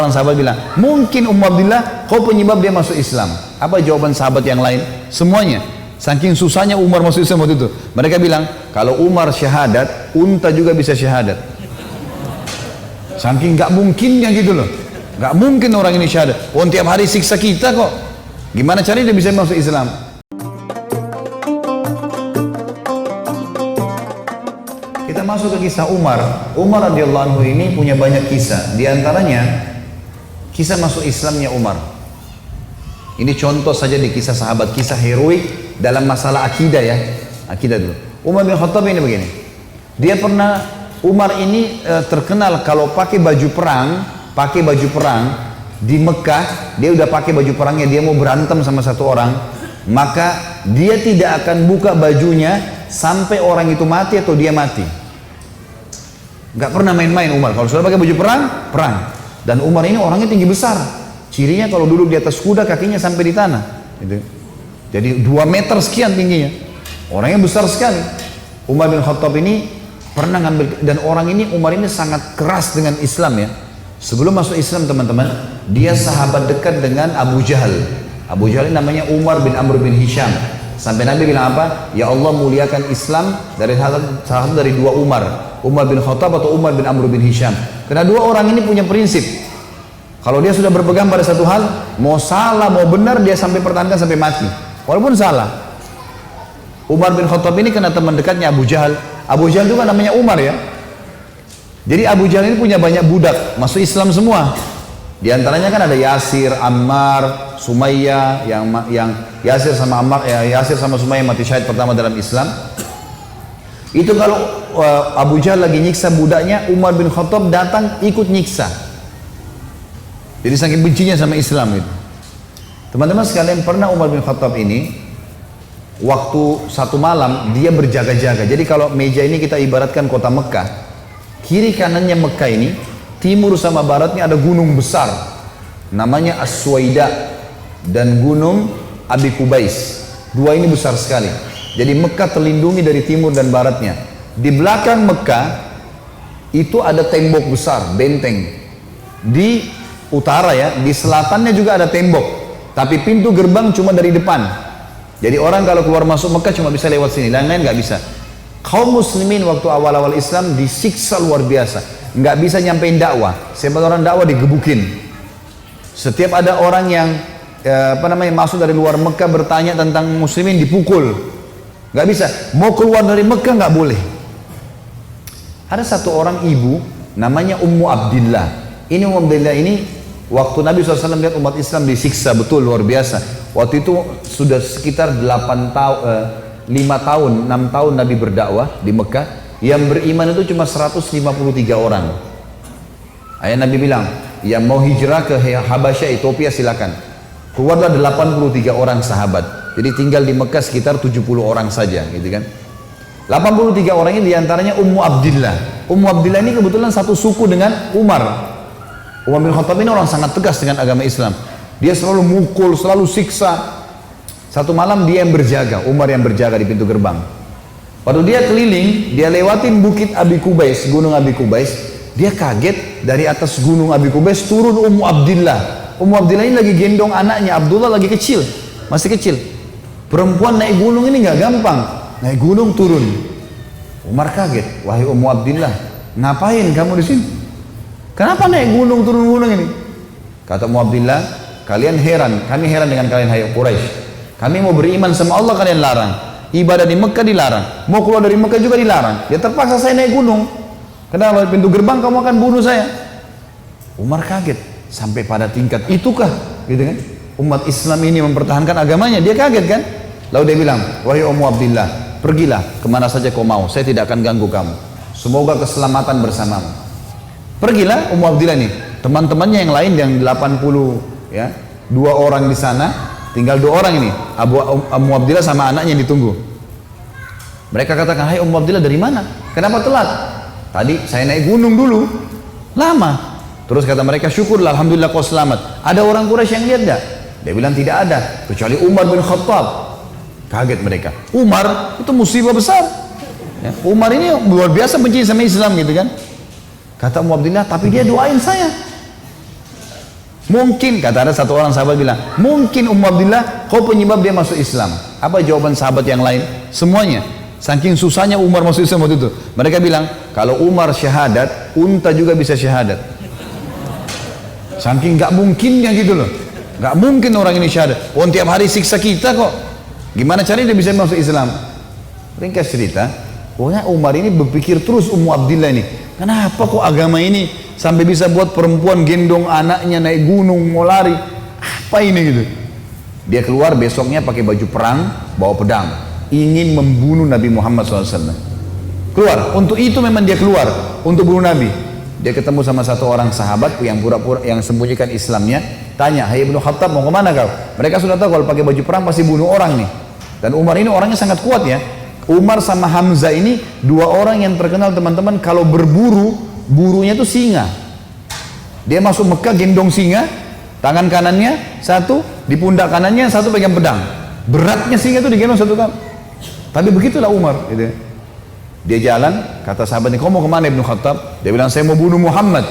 orang sahabat bilang, mungkin Ummu Abdillah kau penyebab dia masuk Islam. Apa jawaban sahabat yang lain? Semuanya. Saking susahnya Umar masuk Islam waktu itu. Mereka bilang, kalau Umar syahadat, unta juga bisa syahadat. Saking gak mungkinnya gitu loh. Gak mungkin orang ini syahadat. Oh, tiap hari siksa kita kok. Gimana caranya dia bisa masuk Islam? Kita masuk ke kisah Umar. Umar radhiyallahu anhu ini punya banyak kisah. Di antaranya kisah masuk Islamnya Umar. Ini contoh saja di kisah sahabat, kisah heroik dalam masalah akidah ya. Akidah dulu. Umar bin Khattab ini begini. Dia pernah, Umar ini terkenal kalau pakai baju perang di Mekah, dia udah pakai baju perangnya, dia mau berantem sama satu orang, maka dia tidak akan buka bajunya sampai orang itu mati atau dia mati. Gak pernah main-main Umar. Kalau sudah pakai baju perang, perang. Dan Umar ini orangnya tinggi besar. Cirinya kalau duduk di atas kuda kakinya sampai di tanah. Gitu. Jadi 2 meter sekian tingginya. Orangnya besar sekali. Umar bin Khattab ini pernah ngambil, dan orang ini, Umar ini sangat keras dengan Islam ya. Sebelum masuk Islam teman-teman, dia sahabat dekat dengan Abu Jahal. Abu Jahal ini namanya Umar bin Amr bin Hisham. Sampai Nabi bilang apa? Ya Allah muliakan Islam dari salah satu dari 2 Umar. Umar bin Khattab atau Umar bin Amr bin Hisham. Karena 2 orang ini punya prinsip. Kalau dia sudah berpegang pada satu hal, mau salah mau benar dia sampai pertahankan sampai mati. Walaupun salah. Umar bin Khattab ini kena teman dekatnya Abu Jahal. Abu Jahal juga namanya Umar ya. Jadi Abu Jahal ini punya banyak budak, masuk Islam semua. Di antaranya kan ada Yasir, Ammar, Sumayyah, yang Yasir sama Ammar, Yasir sama Sumayyah mati syahid pertama dalam Islam. Itu kalau Abu Jahal lagi nyiksa budaknya, Umar bin Khattab datang ikut nyiksa. Jadi saking bencinya sama Islam itu. Teman-teman sekalian, pernah Umar bin Khattab ini waktu satu malam dia berjaga-jaga. Jadi kalau meja ini kita ibaratkan kota Mekah, kiri kanannya Mekah ini, timur sama baratnya ada gunung besar namanya As-Suwaida dan gunung Abi Kubais. 2 ini besar sekali. Jadi Mekah terlindungi dari timur dan baratnya. Di belakang Mekah itu ada tembok besar, benteng. Di utara ya, di selatannya juga ada tembok. Tapi pintu gerbang cuma dari depan. Jadi orang kalau keluar masuk Mekah cuma bisa lewat sini, lain-lain nggak bisa. Kaum muslimin waktu awal-awal Islam disiksa luar biasa. Nggak bisa nyampein dakwah. Siapa orang dakwah digebukin. Setiap ada orang yang masuk dari luar Mekah bertanya tentang muslimin dipukul. Nggak bisa. Mau keluar dari Mekah nggak boleh. Ada satu orang ibu namanya Ummu Abdillah. Ini Ummu Abdillah ini waktu Nabi SAW lihat umat Islam disiksa betul luar biasa. Waktu itu sudah sekitar 5 tahun, 6 tahun Nabi berdakwah di Mekah. Yang beriman itu cuma 153 orang. Ayah Nabi bilang, yang mau hijrah ke Habasyah, Ethiopia silakan. Keluarlah 83 orang sahabat. Jadi tinggal di Mekah sekitar 70 orang saja, gitu kan. 83 orang ini diantaranya Ummu Abdillah. Ummu Abdillah ini kebetulan satu suku dengan Umar. Umar bin Khattab ini orang sangat tegas dengan agama Islam. Dia selalu mukul, selalu siksa. Satu malam dia yang berjaga, Umar yang berjaga di pintu gerbang. Waktu dia keliling, dia lewatin bukit Abi Kubais, gunung Abi Kubais. Dia kaget, dari atas gunung Abi Kubais turun Ummu Abdillah. Ummu Abdillah ini lagi gendong anaknya, Abdullah lagi kecil, masih kecil. Perempuan naik gunung ini nggak gampang, naik gunung turun. Umar kaget, wahai Ummu Abdillah, ngapain kamu di sini? Kenapa naik gunung turun gunung ini? Kata Ummu Abdillah, kalian heran, kami heran dengan kalian hai Quraisy. Kami mau beriman sama Allah kalian larang. Ibadah di Mekah dilarang. Mau keluar dari Mekah juga dilarang. Ya terpaksa saya naik gunung. Karena kalau pintu gerbang kamu akan bunuh saya. Umar kaget. Sampai pada tingkat itukah? Gitu kan? Umat Islam ini mempertahankan agamanya. Dia kaget kan? Lalu dia bilang, wahai Ummu Abdillah, pergilah kemana saja kau mau. Saya tidak akan ganggu kamu. Semoga keselamatan bersamamu. Pergilah Ummu Abdillah nih. Teman-temannya yang lain yang 80 ya, 2 orang di sana. Tinggal 2 orang ini, Ummu Abdillah sama anaknya yang ditunggu. Mereka katakan, hai Ummu Abdillah dari mana? Kenapa telat? Tadi saya naik gunung dulu, lama. Terus kata mereka, syukurlah, alhamdulillah kau selamat. Ada orang Quraisy yang lihat enggak? Dia bilang tidak ada, kecuali Umar bin Khattab. Kaget mereka. Umar itu musibah besar. Ya, Umar ini luar biasa benci sama Islam gitu kan. Kata Ummu Abdillah, tapi dia doain saya. Mungkin, kata ada satu orang sahabat bilang, mungkin Ummu Abdillah kau penyebab dia masuk Islam. Apa jawaban sahabat yang lain? Semuanya. Saking susahnya Umar masuk Islam waktu itu. Mereka bilang, kalau Umar syahadat, unta juga bisa syahadat. Saking gak mungkinnya gitu loh. Gak mungkin orang ini syahadat. Oh, tiap hari siksa kita kok. Gimana caranya dia bisa masuk Islam? Ringkas cerita, pokoknya Umar ini berpikir terus Ummu Abdillah ini. Kenapa kok agama ini sampai bisa buat perempuan gendong anaknya naik gunung mau lari? Apa ini gitu? Dia keluar besoknya pakai baju perang, bawa pedang, ingin membunuh Nabi Muhammad SAW. Keluar, untuk itu memang dia keluar, untuk bunuh Nabi. Dia ketemu sama satu orang sahabat yang pura-pura yang sembunyikan Islamnya, tanya, "Hai Ibnu Khattab, mau kemana kau?" Mereka sudah tahu kalau pakai baju perang pasti bunuh orang nih. Dan Umar ini orangnya sangat kuat ya. Umar sama Hamzah ini dua orang yang terkenal teman-teman, kalau berburu, burunya itu singa. Dia masuk Mekah gendong singa, tangan kanannya satu, di pundak kanannya satu pegang pedang. Beratnya singa itu digendong satu kali. Tapi begitulah Umar gitu. Dia jalan, kata sahabatnya, "Kau mau kemana Ibnu Khattab?" Dia bilang, "Saya mau bunuh Muhammad.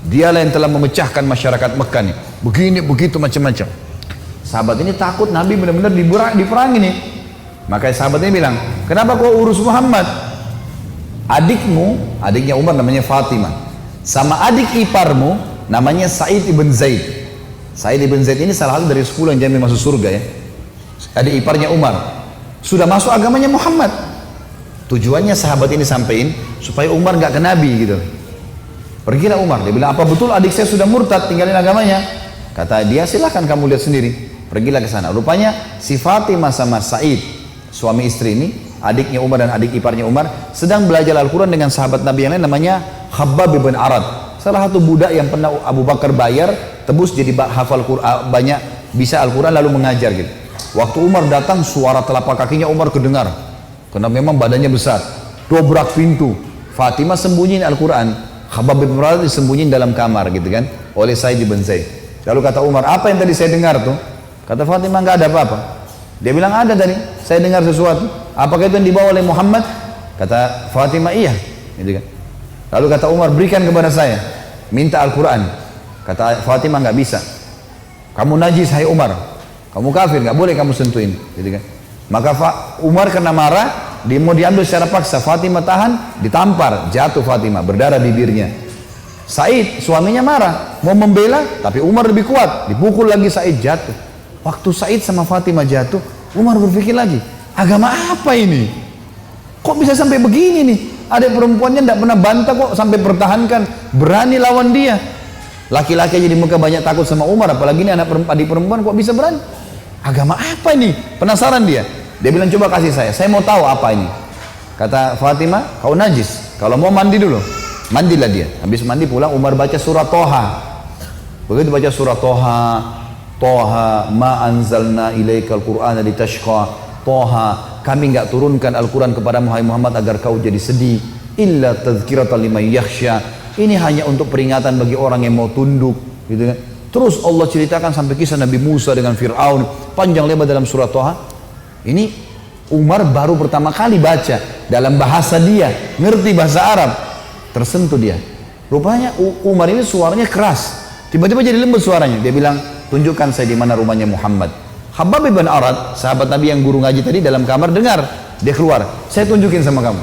Dialah yang telah memecahkan masyarakat Mekah nih. Begini, begitu, macam-macam." Sahabat ini takut Nabi benar-benar diperangi nih. Maka sahabatnya bilang, "Kenapa kau urus Muhammad? Adikmu," adiknya Umar namanya Fatimah, "sama adik iparmu namanya Sa'id ibn Zaid." Sa'id ibn Zaid ini salah satu dari 10 yang jamin masuk surga ya. Adik iparnya Umar. Sudah masuk agamanya Muhammad. Tujuannya sahabat ini sampein supaya Umar nggak ke Nabi gitu. Pergilah Umar, dia bilang, "Apa betul adik saya sudah murtad, tinggalin agamanya?" Kata dia, "Silahkan kamu lihat sendiri." Pergilah ke sana. Rupanya si Fatimah sama Sa'id, suami istri ini, adiknya Umar dan adik iparnya Umar, sedang belajar Al-Quran dengan sahabat Nabi yang lain namanya Khabbab bin Arad. Salah satu budak yang pernah Abu Bakar bayar, tebus jadi hafal Quran, banyak bisa Al-Quran lalu mengajar gitu. Waktu Umar datang, suara telapak kakinya Umar kedengar. Karena memang badannya besar. Dobrak pintu. Fatimah sembunyiin Al-Quran. Khabbab bin Arad disembunyiin dalam kamar gitu kan, oleh Sa'id bin Zaid. Lalu kata Umar, "Apa yang tadi saya dengar tuh?" Kata Fatimah, "Nggak ada apa-apa." Dia bilang, "Ada tadi, saya dengar sesuatu." "Apakah itu yang dibawa oleh Muhammad?" Kata Fatimah, "Iya." Gitu kan. Lalu kata Umar, "Berikan kepada saya, minta Al-Quran." Kata Fatimah, "Nggak bisa. Kamu najis hai Umar, kamu kafir, nggak boleh kamu sentuhin." Gitu kan. Maka Umar kena marah, dia mau diambil secara paksa. Fatimah tahan, ditampar, jatuh Fatimah, berdarah bibirnya. Said suaminya marah, mau membela, tapi Umar lebih kuat, dipukul lagi, Said jatuh. Waktu Said sama Fatimah jatuh, Umar berpikir lagi, agama apa ini? Kok bisa sampai begini nih? Ada perempuannya tidak pernah bantah kok, sampai pertahankan, berani lawan dia. Laki-laki jadi muka banyak takut sama Umar, apalagi ini adik perempuan kok bisa berani? Agama apa ini? Penasaran dia. Dia bilang, "Coba kasih saya mau tahu apa ini." Kata Fatimah, "Kau najis, kalau mau mandi dulu." Mandilah dia. Habis mandi pulang, Umar baca surah Toha. Begitu baca surah Toha, Toha ma anzalna ilaikal qur'ana litashqa. Toha, kami enggak turunkan Al-Quran kepada Muhammad agar kau jadi sedih. Illa tadhkiratan liman yakhsha. Ini hanya untuk peringatan bagi orang yang mau tunduk, gitu kan. Terus Allah ceritakan sampai kisah Nabi Musa dengan Fir'aun, panjang lebar dalam surah Toha. Ini Umar baru pertama kali baca dalam bahasa dia, ngerti bahasa Arab, tersentuh dia. Rupanya Umar ini suaranya keras, tiba-tiba jadi lembut suaranya. Dia bilang, "Tunjukkan saya di mana rumahnya Muhammad." Khabbab bin Arad, sahabat Nabi yang guru ngaji tadi, dalam kamar dengar, dia keluar, "Saya tunjukin sama kamu."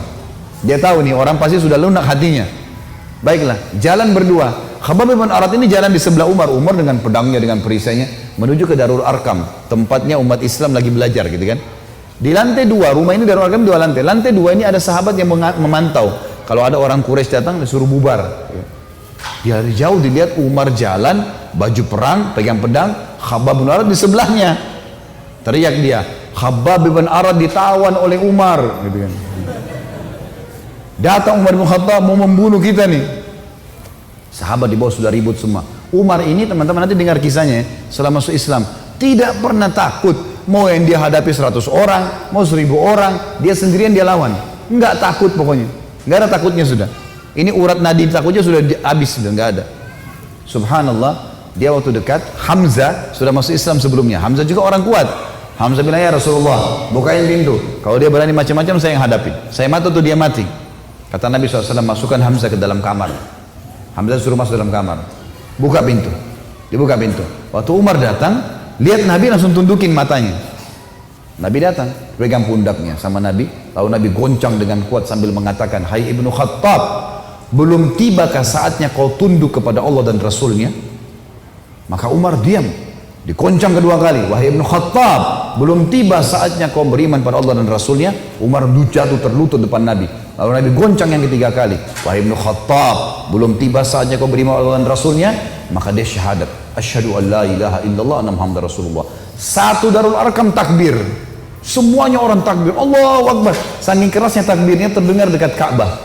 Dia tahu nih orang pasti sudah lunak hatinya. Baiklah, jalan berdua. Khabbab bin Arad ini jalan di sebelah Umar. Umar dengan pedangnya, dengan perisainya menuju ke Darul Arkam, tempatnya umat Islam lagi belajar gitu kan. Di lantai 2, rumah ini Darul Arkam 2 lantai. Lantai 2 ini ada sahabat yang memantau. Kalau ada orang Quraisy datang disuruh bubar. Dari jauh dilihat Umar jalan, baju perang, pegang pedang, Khabbab bin Arad di sebelahnya. Teriak dia, "Khabbab bin Arad ditawan oleh Umar," gitu kan. Datang Umar bin Khattab mau membunuh kita nih. Sahabat di bawah sudah ribut semua. Umar ini teman-teman nanti dengar kisahnya, setelah masuk Islam tidak pernah takut. Mau yang dia hadapi 100 orang, mau 1000 orang, dia sendirian dia lawan. Enggak takut pokoknya. Enggak ada takutnya sudah. Ini urat nadi takutnya sudah habis, sudah enggak ada. Subhanallah, dia waktu dekat Hamzah sudah masuk Islam sebelumnya. Hamzah juga orang kuat. Hamzah bilang, "Ya Rasulullah, bukain pintu. Kalau dia berani macam-macam saya yang hadapi. Saya mati atau dia mati." Kata Nabi SAW, "Masukkan Hamzah ke dalam kamar." Hamzah suruh masuk dalam kamar. Buka pintu. Dibuka pintu. Waktu Umar datang, lihat Nabi langsung tundukin matanya. Nabi datang, pegang pundaknya sama Nabi. Lalu Nabi goncang dengan kuat sambil mengatakan, hai Ibnu Khattab, belum tibakah saatnya kau tunduk kepada Allah dan Rasulnya? Maka Umar diam. Dikoncang kedua kali, wahai Ibnu Khattab, belum tiba saatnya kau beriman pada Allah dan Rasulnya. Umar jatuh terlutut depan Nabi. Lalu Nabi goncang yang ketiga kali, wahai Ibnu Khattab, belum tiba saatnya kau beriman pada Allah dan Rasulnya. Maka dia syahadat, asyhadu an la ilaha illallah anna Muhammadar Rasulullah. Satu Darul Arkam takbir, semuanya orang takbir, Allahu Akbar. Saking kerasnya takbirnya terdengar dekat Ka'bah.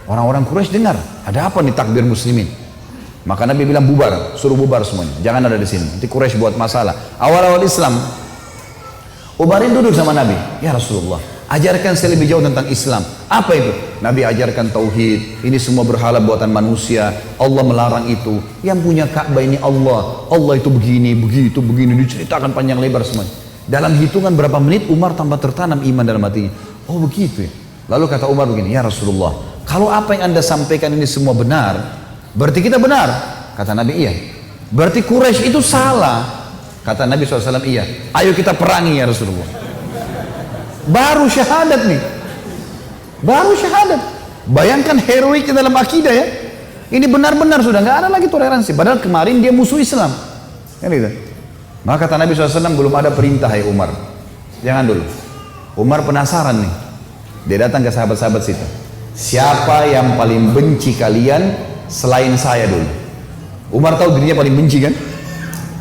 Orang-orang Quraisy dengar, ada apa nih takbir muslimin? Maka Nabi bilang bubar, suruh bubar semuanya, jangan ada di sini. Nanti Quraisy buat masalah. Awal-awal Islam, Umarin duduk sama Nabi, ya Rasulullah, ajarkan saya lebih jauh tentang Islam. Apa itu? Nabi ajarkan tauhid. Ini semua berhala buatan manusia. Allah melarang itu. Yang punya Ka'bah ini Allah. Allah itu begini, begitu, begini. Diceritakan panjang lebar semuanya. Dalam hitungan berapa menit Umar tambah tertanam iman dalam hatinya. Oh begitu ya. Lalu kata Umar begini, ya Rasulullah, kalau apa yang anda sampaikan ini semua benar, berarti kita benar. Kata Nabi, iya. Berarti Quraisy itu salah. Kata Nabi SAW, iya. Ayo kita perangi ya Rasulullah. Baru syahadat nih. Baru syahadat. Bayangkan heroiknya dalam akidah ya. Ini benar-benar sudah nggak ada lagi toleransi. Padahal kemarin dia musuh Islam. Kan gitu. Maka kata Nabi SAW, belum ada perintah hai Umar. Jangan dulu. Umar penasaran nih. Dia datang ke sahabat-sahabat situ. Siapa yang paling benci kalian selain saya dulu? Umar tahu dirinya paling benci kan?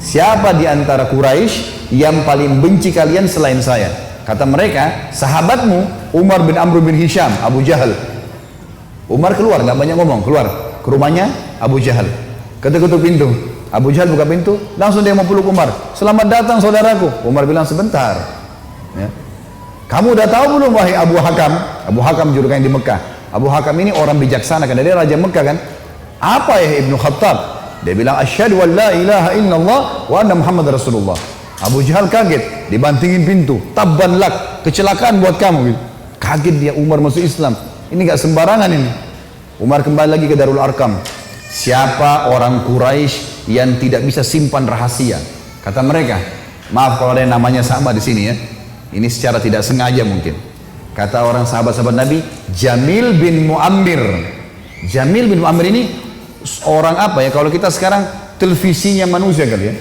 Siapa di antara Quraisy yang paling benci kalian selain saya? Kata mereka, sahabatmu Umar bin Amr bin Hisham, Abu Jahal. Umar keluar, nggak banyak ngomong, keluar ke rumahnya Abu Jahal. Ketuk-ketuk pintu. Abu Jahal buka pintu, langsung dia mau peluk Umar. Selamat datang saudaraku. Umar bilang sebentar. Ya. Kamu udah tahu belum wahai Abu Hakam? Abu Hakam julukan di Mekah. Abu Hakam ini orang bijaksana karena dia raja Mekah kan. Apa ya Ibnu Khattab? Dia bilang asyhadu an la ilaha illallah wa anna Muhammad Rasulullah. Abu Jahal kaget, dibantingin pintu. Tabban lak, kecelakaan buat kamu gitu. Kaget dia, Umar masuk Islam. Ini gak sembarangan ini. Umar kembali lagi ke Darul Arkam. Siapa orang Quraisy yang tidak bisa simpan rahasia? Kata mereka, maaf kalau ada yang namanya sama di sini ya. Ini secara tidak sengaja mungkin. Kata orang sahabat-sahabat Nabi, Jamil bin Muammir. Jamil bin Muammir ini orang apa ya? Kalau kita sekarang televisinya manusia kali ya.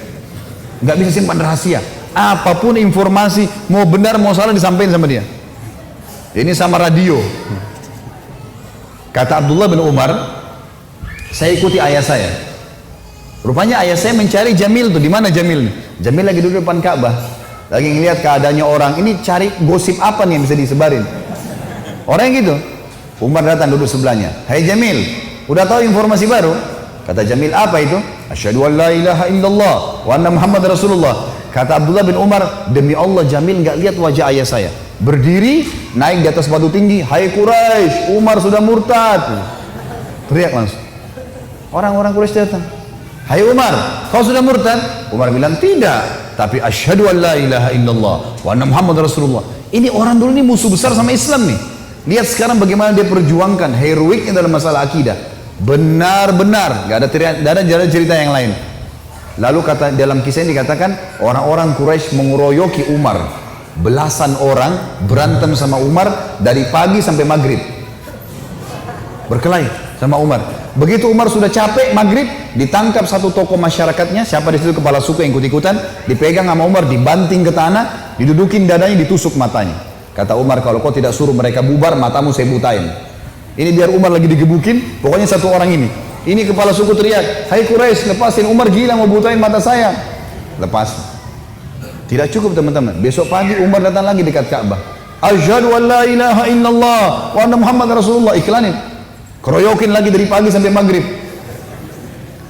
Nggak bisa simpan rahasia. Apapun informasi, mau benar mau salah disampaikan sama dia. Ini sama radio. Kata Abdullah bin Umar, saya ikuti ayah saya. Rupanya ayah saya mencari Jamil tuh. Di mana Jamil? Jamil lagi duduk depan Ka'bah. Lagi ngeliat keadaannya orang. Ini cari gosip apa nih yang bisa disebarin. Orang yang gitu. Umar datang duduk sebelahnya. Hai Jamil, udah tahu informasi baru? Kata Jamil, apa itu? Asyhadu an la ilaha illallah wa anna Muhammad Rasulullah. Kata Abdullah bin Umar, demi Allah Jamil nggak lihat wajah ayah saya. Berdiri, naik di atas batu tinggi. Hai Quraisy, Umar sudah murtad. Teriak langsung. Orang-orang Quraisy datang. Hai Umar, kau sudah murtad? Umar bilang tidak, tapi asyhadu an la ilaha illallah wa anna Muhammad Rasulullah. Ini orang dulu ini musuh besar sama Islam nih. Lihat sekarang bagaimana dia perjuangkan heroiknya dalam masalah akidah. Benar-benar, gak ada jalan cerita yang lain. Lalu kata dalam kisah ini dikatakan orang-orang Quraisy mengeroyoki Umar. Belasan orang berantem sama Umar dari pagi sampai maghrib. Berkelahi sama Umar. Begitu Umar sudah capek maghrib, ditangkap satu tokoh masyarakatnya, siapa di situ kepala suku yang ikut-ikutan, dipegang sama Umar, dibanting ke tanah, didudukin dadanya, ditusuk matanya. Kata Umar, kalau kau tidak suruh mereka bubar, matamu saya butain. Ini biar Umar lagi digebukin, pokoknya satu orang ini. Ini kepala suku teriak, hai Quraisy, lepasin, Umar gila mau butain mata saya. Lepas. Tidak cukup teman-teman. Besok pagi Umar datang lagi dekat Ka'bah. Asyhadu an la ilaha illallah wa anna Muhammad Rasulullah. Iklanin. Keroyokin lagi dari pagi sampai maghrib.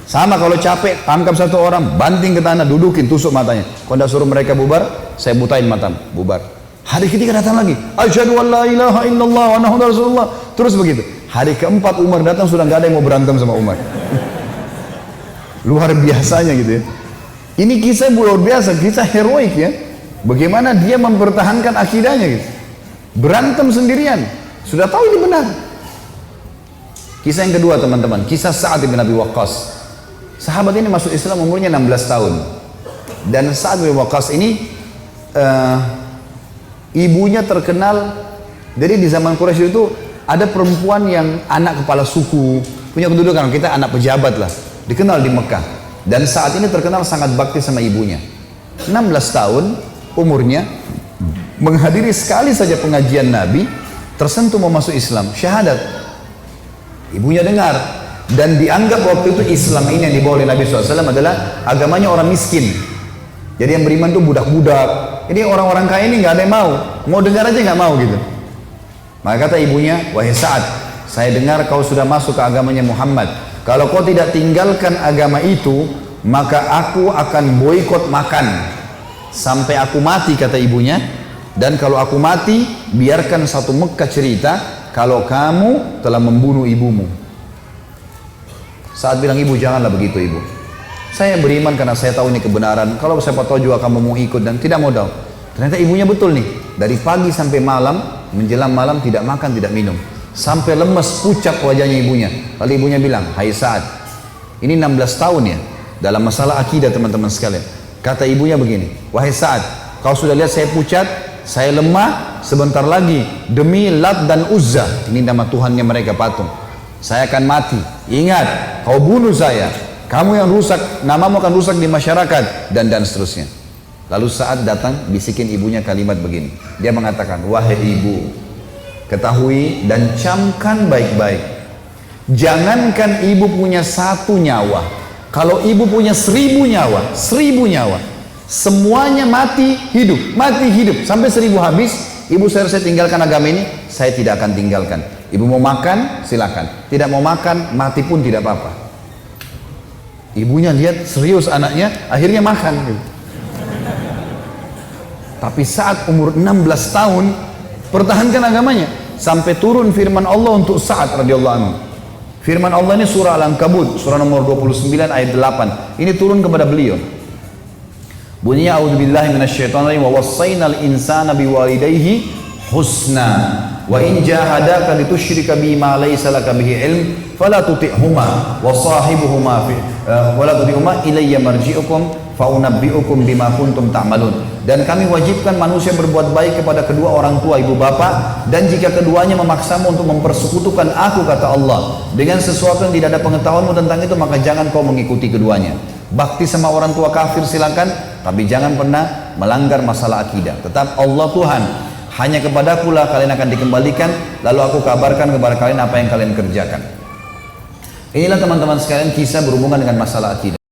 Sama kalau capek, tangkap satu orang, banting ke tanah, dudukin, tusuk matanya. Kalau tidak suruh mereka bubar, saya butain matamu. Bubar. Hari ketiga datang lagi. Asyhadu an la ilaha illallah wa anna Muhammad Rasulullah. Terus begitu. Hari keempat Umar datang sudah nggak ada yang mau berantem sama Umar. Luar biasanya gitu ya. Ini kisah luar biasa, kisah heroik ya. Bagaimana dia mempertahankan akidahnya gitu. Berantem sendirian. Sudah tahu ini benar. Kisah yang kedua teman-teman, kisah Sa'ad bin Abi Waqqas. Sahabat ini masuk Islam umurnya 16 tahun. Dan Sa'ad bin Waqqas ini ibunya terkenal. Jadi di zaman Quraisy itu ada perempuan yang anak kepala suku, punya kedudukan, kita anak pejabat lah, dikenal di Mekah. Dan saat ini terkenal sangat bakti sama ibunya. 16 tahun umurnya, menghadiri sekali saja pengajian Nabi, tersentuh mau masuk Islam, syahadat. Ibunya dengar, dan dianggap waktu itu Islam ini yang dibawa oleh Nabi SAW adalah agamanya orang miskin. Jadi yang beriman itu budak-budak. Ini orang-orang kaya ini nggak ada yang mau dengar aja nggak mau gitu. Maka kata ibunya, wahai Sa'ad, saya dengar kau sudah masuk ke agamanya Muhammad. Kalau kau tidak tinggalkan agama itu, maka aku akan boikot makan sampai aku mati, kata ibunya. Dan kalau aku mati, biarkan satu Mekah cerita kalau kamu telah membunuh ibumu. Saat bilang, ibu janganlah begitu ibu, saya beriman karena saya tahu ini kebenaran, kalau siapa tahu juga kamu mau ikut, dan tidak mau tahu. Ternyata ibunya betul nih, dari pagi sampai malam, menjelang malam tidak makan, tidak minum, sampai lemes, pucat wajahnya ibunya. Lalu ibunya bilang, hai Sa'ad, ini 16 tahun ya, dalam masalah akidah teman-teman sekalian. Kata ibunya begini, wahai Sa'ad, kau sudah lihat saya pucat, saya lemah, sebentar lagi demi Lat dan Uzza, ini nama Tuhannya mereka patung, saya akan mati. Ingat, kau bunuh saya, kamu yang rusak, namamu akan rusak di masyarakat, dan seterusnya. Lalu Sa'ad datang, bisikin ibunya kalimat begini. Dia mengatakan, wahai ibu, ketahui dan camkan baik-baik, jangankan ibu punya 1 nyawa, kalau ibu punya 1000 nyawa, 1000 nyawa, semuanya mati hidup, sampai 1000 habis, ibu saya tinggalkan agama ini, saya tidak akan tinggalkan. Ibu mau makan, silakan. Tidak mau makan, mati pun tidak apa-apa. Ibunya lihat serius anaknya, akhirnya makan gitu. Tapi saat umur 16 tahun, pertahankan agamanya. Sampai turun firman Allah untuk Sa'ad radhiyallahu anhu. Firman Allah ini surah Al-Ankabut, surah nomor 29 ayat 8. Ini turun kepada beliau. Bunyinya, a'udzubillahi minasyaitonir rajim, wa wassaynal insana biwalidayhi husna wa in jahadaka litusyrika bima laysa laka bihi ilm fala tuti'huma wa sahibuhuma fi wala tuti'huma ilayya marji'ukum faunabbi'ukum bima kuntum ta'malun. Dan kami wajibkan manusia berbuat baik kepada kedua orang tua ibu bapak, dan jika keduanya memaksamu untuk mempersekutukan aku, kata Allah, dengan sesuatu yang tidak ada pengetahuanmu tentang itu, maka jangan kau mengikuti keduanya. Bakti sama orang tua kafir silakan, tapi jangan pernah melanggar masalah akidah. Tetap Allah Tuhan, hanya kepadakulah kalian akan dikembalikan, lalu aku kabarkan kepada kalian apa yang kalian kerjakan. Inilah teman-teman sekalian kisah berhubungan dengan masalah akidah.